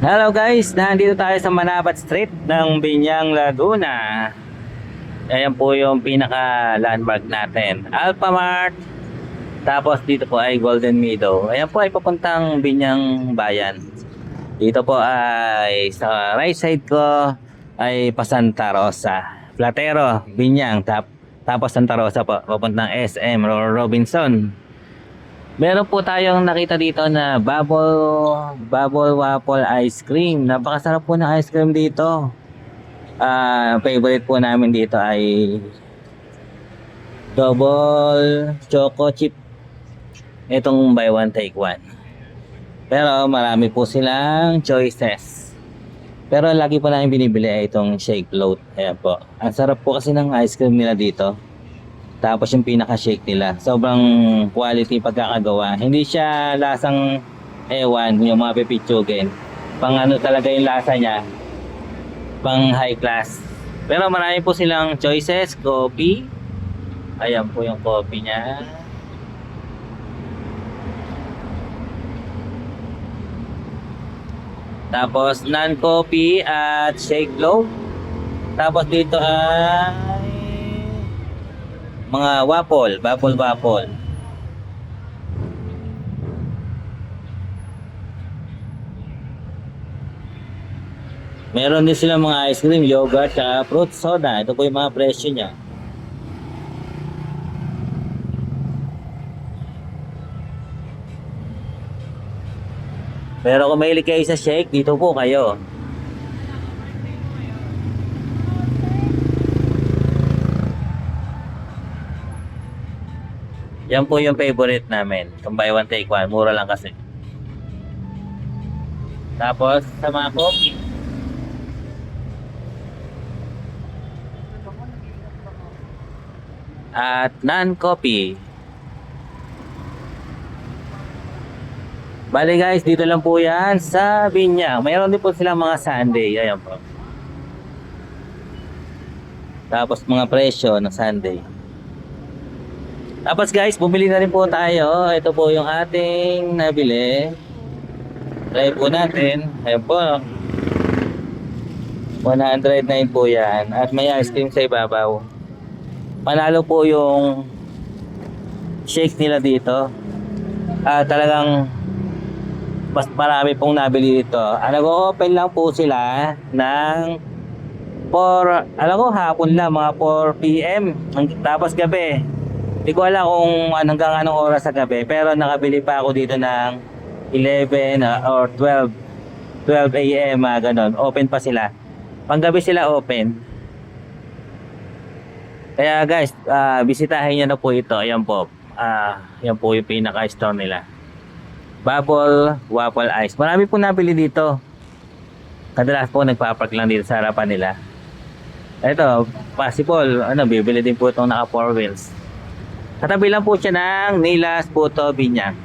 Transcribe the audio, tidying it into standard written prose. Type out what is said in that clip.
Hello guys, nandito tayo sa Manabat Street ng Binyang, Laguna. Ayan po yung pinaka landmark natin, Alphamart. Tapos dito po ay Golden Meadow. Ayan po ay papuntang Binyang Bayan. Dito po ay sa right side ko ay pa Santa Rosa, Platero, Binyang. Tapos Santa Rosa po, papuntang SM Robinson. Meron po tayong nakita dito na bubble waffle ice cream. Napakasarap po ng ice cream dito. Favorite po namin dito ay double choco chip. Itong buy one take one. Pero marami po silang choices. Pero lagi po namin binibili ay itong shake float. Ayan po. Ang sarap po kasi ng ice cream nila dito. Tapos yung pinaka-shake nila, sobrang quality pagkakagawa. Hindi siya lasang ewan, yung mga pipitsugin. Pang ano talaga yung lasa niya, pang high class. Pero marami po silang choices, coffee. Ayan po yung coffee niya. Tapos non-coffee at shake float. Tapos dito ay mga bubble waffle. Meron din sila mga ice cream, yogurt, at fruit soda. Ito po yung mga presyo niya. Pero kung mahilig kayo sa shake, dito po kayo. Yan po yung favorite namin. Kung buy one take one, mura lang kasi. Tapos sa mga coffee, at non-coffee. Bali guys, dito lang po yan sa Binyang. Mayroon din po silang mga Sunday. Ayan po. Tapos mga presyo ng Sunday. Tapos guys, bumili na rin po tayo. Ito po yung ating nabili. Try po natin. Ayan po. 109 po yan. At may ice cream sa ibabaw. Panalo po yung shake nila dito. Talagang mas marami pong nabili dito. Nag-open lang po sila ng 4, alam ko hapon lang, mga 4 PM. Tapos gabi. Hindi ko alam kung hanggang anong oras sa gabi, pero nakabili pa ako dito ng 11 or 12 AM, ganon. Open pa sila. Panggabi sila open. Kaya guys, bisitahin nyo na po ito. Ayan po. Yan po yung pinaka-store nila. Bubble waffle ice. Marami po nabili dito. Kadalas po nagpapark lang dito sa harapan nila. Ito, possible, bibili din po itong naka 4 wheels. Katabi lang po siya ng Nilas Puto Binyang.